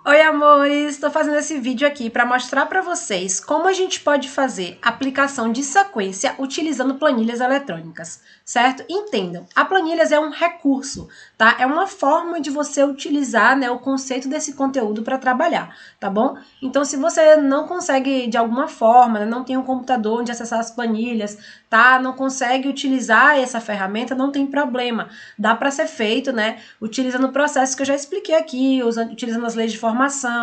Oi, amores! Estou fazendo esse vídeo aqui para mostrar para vocês como a gente pode fazer aplicação de sequência utilizando planilhas eletrônicas, certo? Entendam, a planilhas é um recurso, tá? É uma forma de você utilizar, né, o conceito desse conteúdo para trabalhar, tá bom? Então, se você não consegue de alguma forma, né, não tem um computador onde acessar as planilhas, tá? Não consegue utilizar essa ferramenta, não tem problema. Dá para ser feito, né, utilizando o processo que eu já expliquei aqui, utilizando as leis de formação,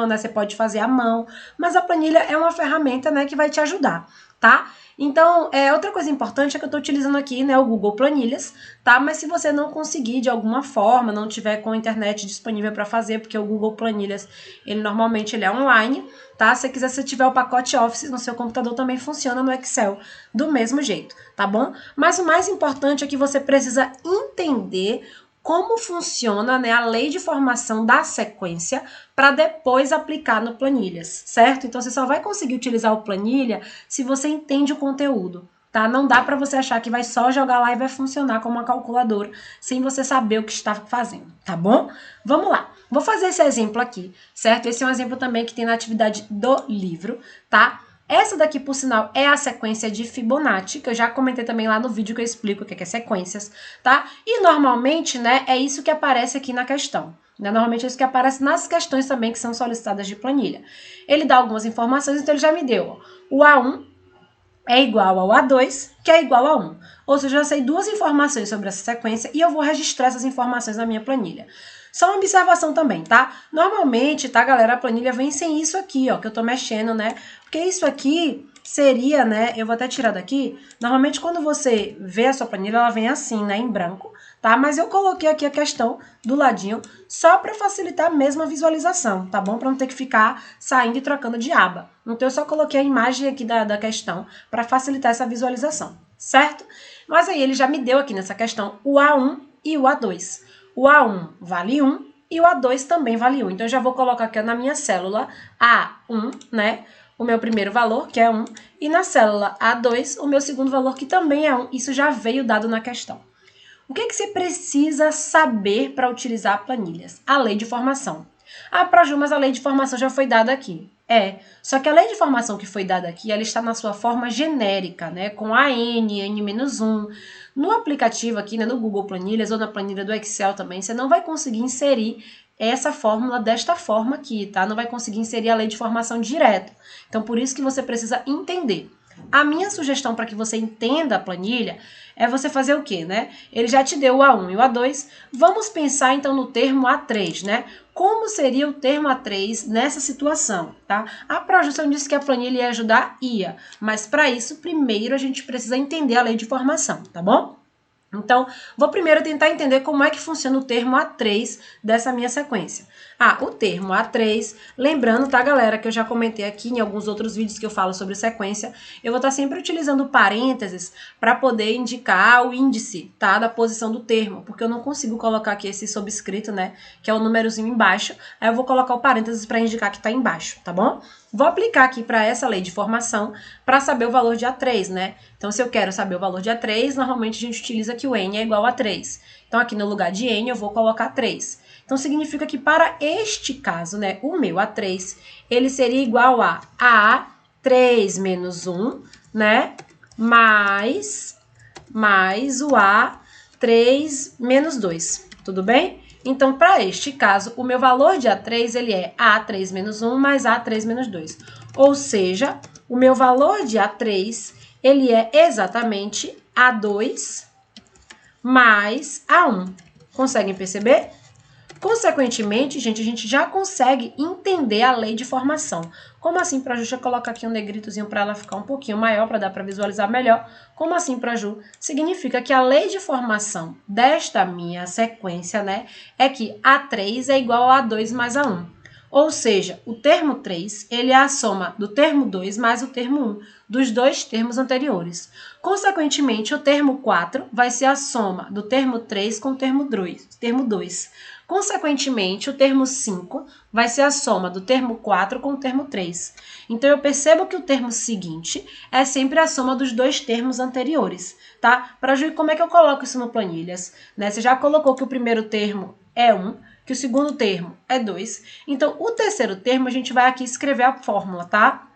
né? Você pode fazer à mão, mas a planilha é uma ferramenta, né, que vai te ajudar, tá? Então, outra coisa importante é que eu estou utilizando aqui, né, o Google Planilhas, tá? Mas se você não conseguir de alguma forma, não tiver com a internet disponível para fazer, porque o Google Planilhas, ele normalmente é online, tá? Se quiser, se tiver o pacote Office no seu computador, também funciona no Excel do mesmo jeito, tá bom? Mas o mais importante é que você precisa entender como funciona, né, a lei de formação da sequência para depois aplicar no planilhas, certo? Então, você só vai conseguir utilizar o planilha se você entende o conteúdo, tá? Não dá para você achar que vai só jogar lá e vai funcionar como uma calculadora sem você saber o que está fazendo, tá bom? Vamos lá. Vou fazer esse exemplo aqui, certo? Esse é um exemplo também que tem na atividade do livro, tá? Essa daqui, por sinal, é a sequência de Fibonacci, que eu já comentei também lá no vídeo que eu explico o que é sequências, tá? E normalmente, né, é isso que aparece aqui na questão. Né? Normalmente é isso que aparece nas questões também que são solicitadas de planilha. Ele dá algumas informações, então ele já me deu, ó, o A1 é igual ao A2, que é igual a 1. Ou seja, eu já sei duas informações sobre essa sequência e eu vou registrar essas informações na minha planilha. Só uma observação também, tá? Normalmente, tá, galera, a planilha vem sem isso aqui, ó, que eu tô mexendo, né? Porque isso aqui seria, né, eu vou até tirar daqui, normalmente quando você vê a sua planilha, ela vem assim, né, em branco, tá? Mas eu coloquei aqui a questão do ladinho só para facilitar mesmo a visualização, tá bom? Para não ter que ficar saindo e trocando de aba. Então, eu só coloquei a imagem aqui da questão para facilitar essa visualização, certo? Mas aí ele já me deu aqui nessa questão o A1 e o A2. O A1 vale 1 e o A2 também vale 1. Então, eu já vou colocar aqui na minha célula A1, né? O meu primeiro valor, que é 1, e na célula A2, o meu segundo valor, que também é 1. Isso já veio dado na questão. O que você precisa saber para utilizar planilhas? A lei de formação. Ah, Praju, mas a lei de formação já foi dada aqui. Só que a lei de formação que foi dada aqui, ela está na sua forma genérica, né? Com a N, N-1. No aplicativo aqui, né, no Google Planilhas ou na planilha do Excel também, você não vai conseguir inserir essa fórmula desta forma aqui, tá? Não vai conseguir inserir a lei de formação direto. Então, por isso que você precisa entender. A minha sugestão para que você entenda a planilha é você fazer o quê, né? Ele já te deu o A1 e o A2. Vamos pensar, então, no termo A3, né? Como seria o termo A3 nessa situação, tá? A projeção disse que a planilha ia ajudar? Ia. Mas, para isso, primeiro a gente precisa entender a lei de formação, tá bom? Então, vou primeiro tentar entender como é que funciona o termo A3 dessa minha sequência. O termo A3, lembrando, tá, galera, que eu já comentei aqui em alguns outros vídeos que eu falo sobre sequência, eu vou estar sempre utilizando parênteses para poder indicar o índice, tá, da posição do termo, porque eu não consigo colocar aqui esse subscrito, né, que é o númerozinho embaixo, aí eu vou colocar o parênteses para indicar que está embaixo, tá bom? Vou aplicar aqui para essa lei de formação para saber o valor de A3, né? Então, se eu quero saber o valor de A3, normalmente a gente utiliza que o N é igual a 3. Então, aqui no lugar de N, eu vou colocar 3. Então, significa que para este caso, né, o meu A3, ele seria igual a A3 menos 1, né, mais o A3 menos 2. Tudo bem? Então, para este caso, o meu valor de A3, ele é A3 menos 1 mais A3 menos 2. Ou seja, o meu valor de A3, ele é exatamente A2 mais A1. Conseguem perceber? Consequentemente, gente, a gente já consegue entender a lei de formação. Como assim, Praju? Deixa eu colocar aqui um negritozinho para ela ficar um pouquinho maior, para dar para visualizar melhor. Como assim, Praju? Significa que a lei de formação desta minha sequência, né, é que A3 é igual a A2 mais A1. Ou seja, o termo 3, ele é a soma do termo 2 mais o termo 1, dos dois termos anteriores. Consequentemente, o termo 4 vai ser a soma do termo 3 com o termo 2. Consequentemente, o termo 5 vai ser a soma do termo 4 com o termo 3. Então, eu percebo que o termo seguinte é sempre a soma dos dois termos anteriores, tá? Para ver como é que eu coloco isso no planilhas, né? Você já colocou que o primeiro termo é 1, que o segundo termo é 2. Então, o terceiro termo, a gente vai aqui escrever a fórmula, tá?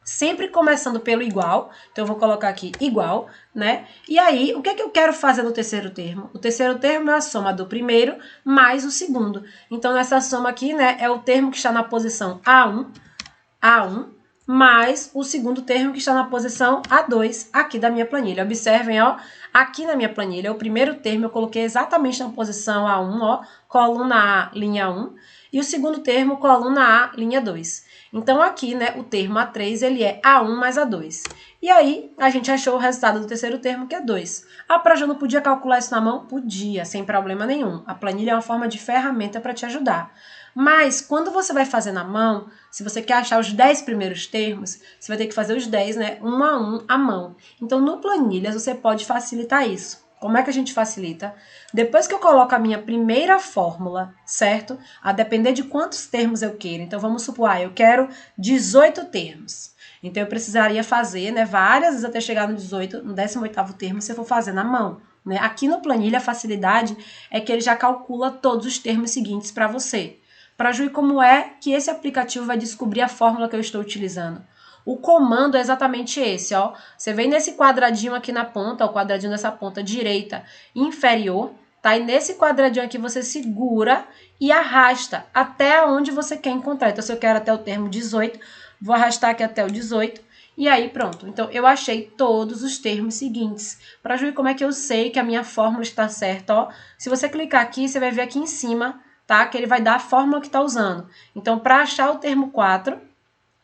Sempre começando pelo igual. Então, eu vou colocar aqui igual, né? E aí, o que é que eu quero fazer no terceiro termo? O terceiro termo é a soma do primeiro mais o segundo. Então, nessa soma aqui, né, é o termo que está na posição A1, mais o segundo termo que está na posição A2 aqui da minha planilha. Observem, ó, aqui na minha planilha, o primeiro termo eu coloquei exatamente na posição A1, ó, coluna A, linha 1, e o segundo termo, coluna A, linha 2. Então, aqui, né, o termo A3, ele é A1 mais A2. E aí, a gente achou o resultado do terceiro termo, que é 2. Ah, Pra, eu não podia calcular isso na mão? Podia, sem problema nenhum. A planilha é uma forma de ferramenta para te ajudar. Mas, quando você vai fazer na mão, se você quer achar os 10 primeiros termos, você vai ter que fazer os 10, né, um a um, à mão. Então, no Planilhas, você pode facilitar isso. Como é que a gente facilita? Depois que eu coloco a minha primeira fórmula, certo? A depender de quantos termos eu queiro. Então, vamos supor, eu quero 18 termos. Então, eu precisaria fazer, né, várias vezes até chegar no 18, no 18º termo, se eu for fazer na mão. Né? Aqui no Planilha, a facilidade é que ele já calcula todos os termos seguintes para você. Para Ju, como é que esse aplicativo vai descobrir a fórmula que eu estou utilizando? O comando é exatamente esse, ó. Você vem nesse quadradinho aqui na ponta, o quadradinho dessa ponta direita inferior, tá? E nesse quadradinho aqui você segura e arrasta até onde você quer encontrar. Então, se eu quero até o termo 18, vou arrastar aqui até o 18. E aí, pronto. Então, eu achei todos os termos seguintes. Para Ju, como é que eu sei que a minha fórmula está certa, ó? Se você clicar aqui, você vai ver aqui em cima, tá? Que ele vai dar a fórmula que está usando. Então, para achar o termo 4,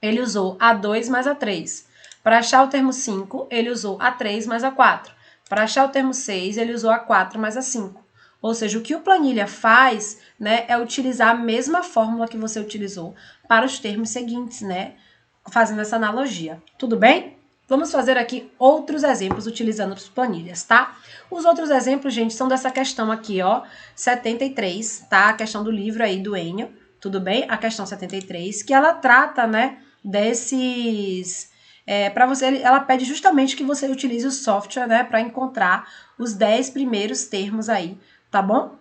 ele usou A2 mais A3. Para achar o termo 5, ele usou A3 mais A4. Para achar o termo 6, ele usou A4 mais A5. Ou seja, o que o Planilha faz, né, é utilizar a mesma fórmula que você utilizou para os termos seguintes, né? Fazendo essa analogia. Tudo bem? Vamos fazer aqui outros exemplos utilizando as planilhas, tá? Os outros exemplos, gente, são dessa questão aqui, ó, 73, tá? A questão do livro aí do Enio, tudo bem? A questão 73, que ela trata, né, desses... para você, ela pede justamente que você utilize o software, né, para encontrar os 10 primeiros termos aí, tá bom?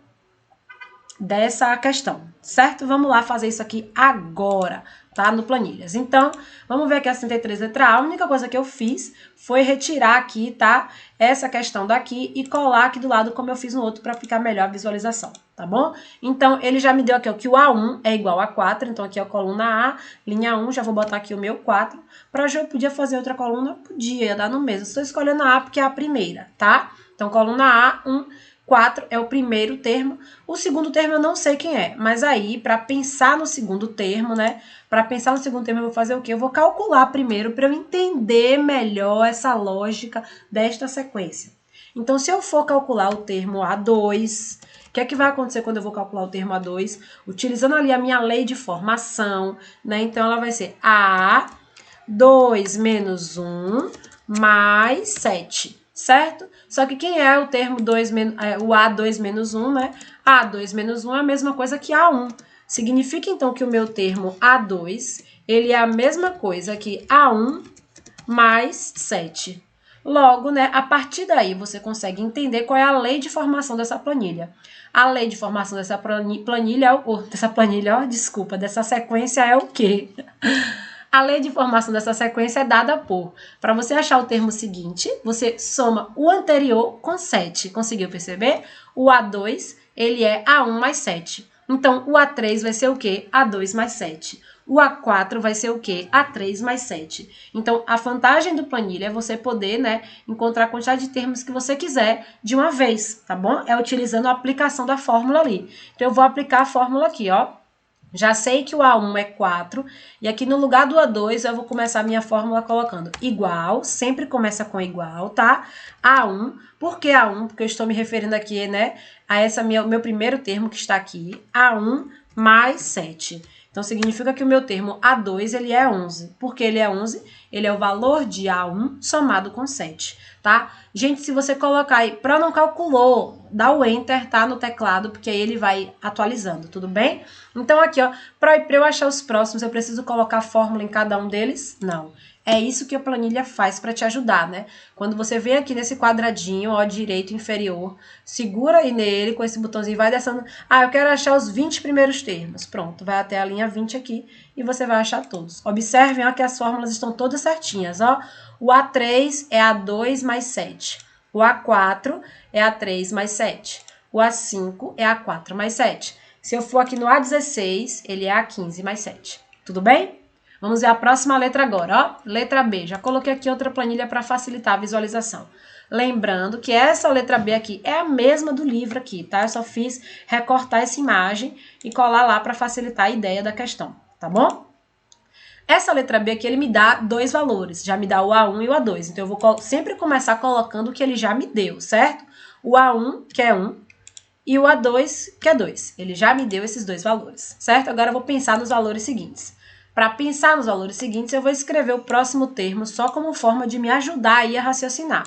Dessa questão, certo? Vamos lá fazer isso aqui agora, tá? No Planilhas. Então, vamos ver aqui a 63 letra A. A única coisa que eu fiz foi retirar aqui, tá? Essa questão daqui e colar aqui do lado como eu fiz no outro para ficar melhor a visualização, tá bom? Então, ele já me deu aqui ó, que o A1 é igual a 4, então aqui é a coluna A, linha 1, já vou botar aqui o meu 4. Para já eu podia fazer outra coluna? Podia, ia dar no mesmo. Estou escolhendo a A porque é a primeira, tá? Então, coluna A, 1... 4 é o primeiro termo, o segundo termo eu não sei quem é, mas aí, para pensar no segundo termo, né, para pensar no segundo termo eu vou fazer o quê? Eu vou calcular primeiro para eu entender melhor essa lógica desta sequência. Então, se eu for calcular o termo A2, o que é que vai acontecer quando eu vou calcular o termo A2? Utilizando ali a minha lei de formação, né, então ela vai ser A2 menos 1 mais 7. Certo? Só que quem é o termo 2, o A2 menos 1, né? A2 menos 1 é a mesma coisa que A1. Significa, então, que o meu termo A2, ele é a mesma coisa que A1 mais 7. Logo, né, a partir daí você consegue entender qual é a lei de formação dessa planilha. A lei de formação dessa dessa sequência é o quê? A lei de formação dessa sequência é dada por... Para você achar o termo seguinte, você soma o anterior com 7. Conseguiu perceber? O A2, ele é A1 mais 7. Então, o A3 vai ser o quê? A2 mais 7. O A4 vai ser o quê? A3 mais 7. Então, a vantagem do planilha é você poder, né, encontrar a quantidade de termos que você quiser de uma vez, tá bom? É utilizando a aplicação da fórmula ali. Então, eu vou aplicar a fórmula aqui, ó. Já sei que o A1 é 4, e aqui no lugar do A2 eu vou começar a minha fórmula colocando igual, sempre começa com igual, tá? A1, por que A1? Porque eu estou me referindo aqui, né, a meu primeiro termo que está aqui, A1 mais 7. Então, significa que o meu termo A2, ele é 11. Por que ele é 11? Ele é o valor de A1 somado com 7. tá? Gente, se você colocar aí, para não calculou, dá o Enter, tá? No teclado, porque aí ele vai atualizando, tudo bem? Então aqui, ó, para eu achar os próximos, eu preciso colocar a fórmula em cada um deles? Não. É isso que a planilha faz para te ajudar, né? Quando você vem aqui nesse quadradinho, ó, direito inferior, segura aí nele com esse botãozinho, vai descendo. Ah, eu quero achar os 20 primeiros termos. Pronto, vai até a linha 20 aqui e você vai achar todos. Observem, ó, que as fórmulas estão todas certinhas, ó. O A3 é A2 mais 7. O A4 é A3 mais 7. O A5 é A4 mais 7. Se eu for aqui no A16, ele é A15 mais 7. Tudo bem? Vamos ver a próxima letra agora, ó. Letra B. Já coloquei aqui outra planilha para facilitar a visualização. Lembrando que essa letra B aqui é a mesma do livro aqui, tá? Eu só fiz recortar essa imagem e colar lá para facilitar a ideia da questão, tá bom? Essa letra B aqui, ele me dá dois valores, já me dá o A1 e o A2. Então, eu vou sempre começar colocando o que ele já me deu, certo? O A1, que é 1, e o A2, que é 2. Ele já me deu esses dois valores, certo? Agora, eu vou pensar nos valores seguintes. Para pensar nos valores seguintes, eu vou escrever o próximo termo só como forma de me ajudar aí a raciocinar.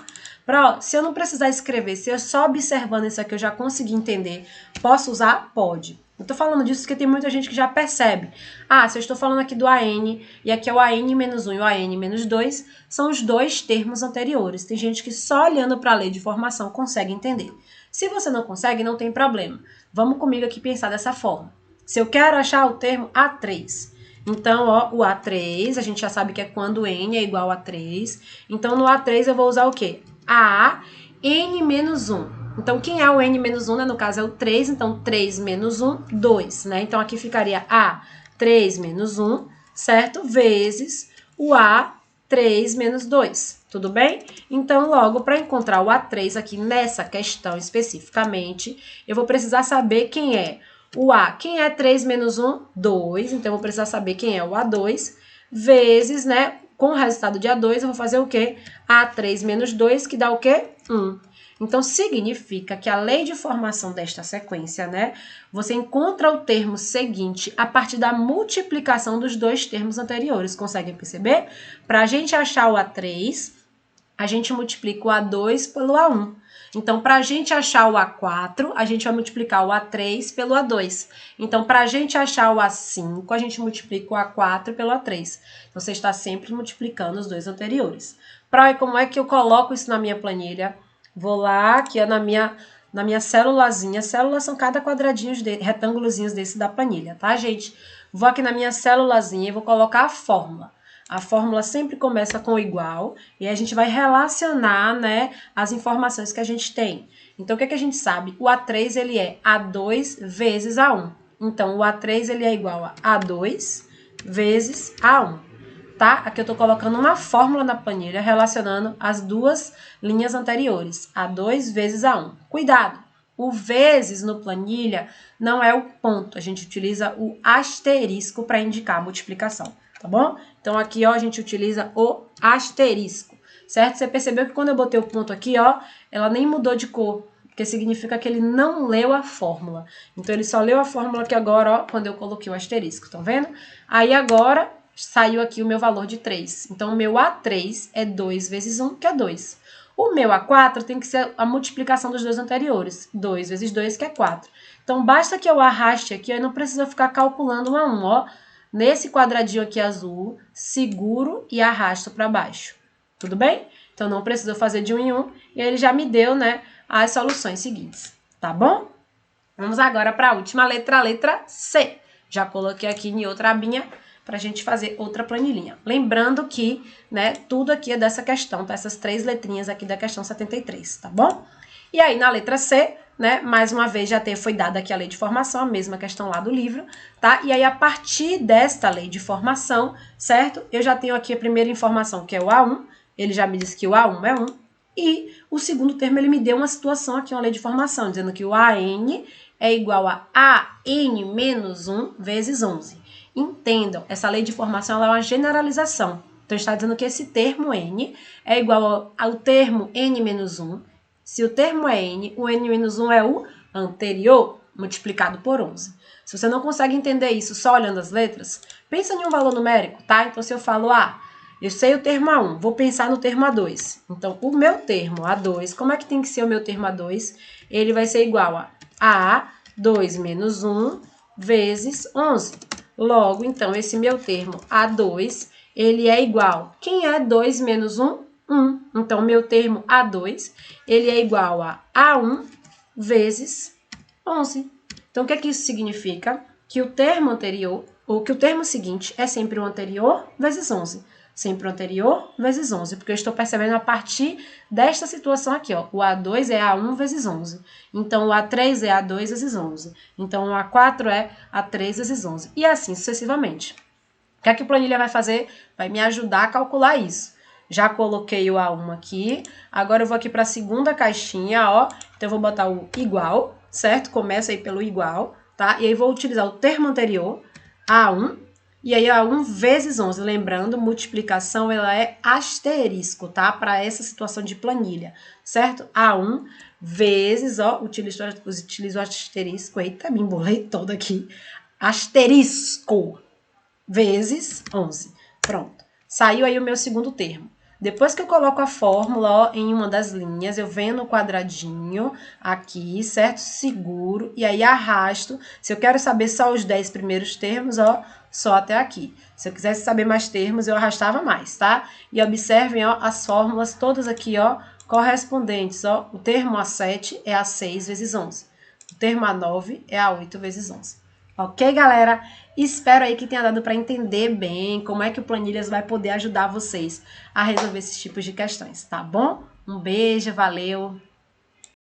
Se eu não precisar escrever, se eu só observando isso aqui eu já conseguir entender, posso usar? Pode. Eu tô falando disso porque tem muita gente que já percebe. Ah, se eu estou falando aqui do AN, e aqui é o AN menos 1 e o AN menos 2, são os dois termos anteriores. Tem gente que só olhando para a lei de formação consegue entender. Se você não consegue, não tem problema. Vamos comigo aqui pensar dessa forma. Se eu quero achar o termo A3, então, ó, o A3, a gente já sabe que é quando N é igual a 3. Então, no A3 eu vou usar o quê? A, N menos 1. Então, quem é o N menos 1, né? No caso é o 3, então 3 menos 1, 2, né? Então, aqui ficaria A, 3 menos 1, certo? Vezes o A, 3 menos 2, tudo bem? Então, logo, para encontrar o A3 aqui nessa questão especificamente, eu vou precisar saber quem é o A. Quem é 3 menos 1? 2. Então, eu vou precisar saber quem é o A2. Vezes, né? Com o resultado de A2, eu vou fazer o quê? A3 menos 2, que dá o quê? 1. Então, significa que a lei de formação desta sequência, né? Você encontra o termo seguinte a partir da multiplicação dos dois termos anteriores. Conseguem perceber? Para a gente achar o A3, a gente multiplica o A2 pelo A1. Então, para a gente achar o A4, a gente vai multiplicar o A3 pelo A2. Então, para a gente achar o A5, a gente multiplica o A4 pelo A3. Então, você está sempre multiplicando os dois anteriores. Para ver como é que eu coloco isso na minha planilha, vou lá, aqui na minha célulazinha. Células são cada quadradinho, retângulozinhos desse da planilha, tá, gente? Vou aqui na minha célulazinha e vou colocar a fórmula. A fórmula sempre começa com igual e a gente vai relacionar, né, as informações que a gente tem. Então, o que a gente sabe? O A3 ele é A2 vezes A1. Então, o A3 ele é igual a A2 vezes A1, tá? Aqui eu estou colocando uma fórmula na planilha relacionando as duas linhas anteriores, A2 vezes A1. Cuidado! O vezes no planilha não é o ponto, a gente utiliza o asterisco para indicar a multiplicação. Tá bom? Então, aqui, ó, a gente utiliza o asterisco, certo? Você percebeu que quando eu botei o ponto aqui, ó, ela nem mudou de cor, porque significa que ele não leu a fórmula. Então, ele só leu a fórmula aqui agora, ó, quando eu coloquei o asterisco, estão vendo? Aí, agora, saiu aqui o meu valor de 3. Então, o meu A3 é 2 vezes 1, que é 2. O meu A4 tem que ser a multiplicação dos dois anteriores. 2 vezes 2, que é 4. Então, basta que eu arraste aqui, eu não preciso ficar calculando 1 a 1, ó. Nesse quadradinho aqui azul, seguro e arrasto para baixo. Tudo bem? Então, não precisa fazer de 1 em 1. E ele já me deu, né, as soluções seguintes. Tá bom? Vamos agora para a última letra, a letra C. Já coloquei aqui em outra abinha para a gente fazer outra planilhinha. Lembrando que, né, tudo aqui é dessa questão, tá? Essas 3 letrinhas aqui da questão 73, tá bom? E aí, na letra C, né, mais uma vez já foi dada aqui a lei de formação, a mesma questão lá do livro, tá? E aí, a partir desta lei de formação, certo? Eu já tenho aqui a primeira informação, que é o A1, ele já me disse que o A1 é 1, e o segundo termo, ele me deu uma situação aqui, uma lei de formação, dizendo que o AN é igual a AN menos 1 vezes 11. Entendam, essa lei de formação ela é uma generalização. Então, está dizendo que esse termo N é igual ao termo N menos 1. Se o termo é N, o N menos 1 é o anterior, multiplicado por 11. Se você não consegue entender isso só olhando as letras, pensa em um valor numérico, tá? Então, se eu falo, Eu sei o termo A1, vou pensar no termo A2. Então, o meu termo A2, como é que tem que ser o meu termo A2? Ele vai ser igual a A2 menos 1 vezes 11. Logo, então, esse meu termo A2, ele é igual. Quem é 2 menos 1? 1. Então, meu termo A2, ele é igual a A1 vezes 11. Então, o que é que isso significa? Que o termo anterior, ou que o termo seguinte é sempre o anterior vezes 11. Sempre o anterior vezes 11, porque eu estou percebendo a partir desta situação aqui, ó. O A2 é A1 vezes 11. Então, o A3 é A2 vezes 11. Então, o A4 é A3 vezes 11. E assim sucessivamente. O que é que o planilha vai fazer? Vai me ajudar a calcular isso. Já coloquei o A1 aqui. Agora eu vou aqui para a segunda caixinha, ó. Então, eu vou botar o igual, certo? Começa aí pelo igual, tá? E aí vou utilizar o termo anterior, A1. E aí, A1 vezes 11. Lembrando, multiplicação, ela é asterisco, tá? Para essa situação de planilha, certo? A1 vezes, ó, utilizo o asterisco. Eita, me embolei toda aqui. Asterisco vezes 11. Pronto. Saiu aí o meu segundo termo. Depois que eu coloco a fórmula, ó, em uma das linhas, eu venho no quadradinho aqui, certo? Seguro, e aí arrasto. Se eu quero saber só os 10 primeiros termos, ó, só até aqui. Se eu quisesse saber mais termos, eu arrastava mais, tá? E observem, ó, as fórmulas todas aqui, ó, correspondentes, ó. O termo A7 é A6 vezes 11. O termo A9 é A8 vezes 11. Ok, galera? Espero aí que tenha dado para entender bem como é que o Planilhas vai poder ajudar vocês a resolver esses tipos de questões, tá bom? Um beijo, valeu!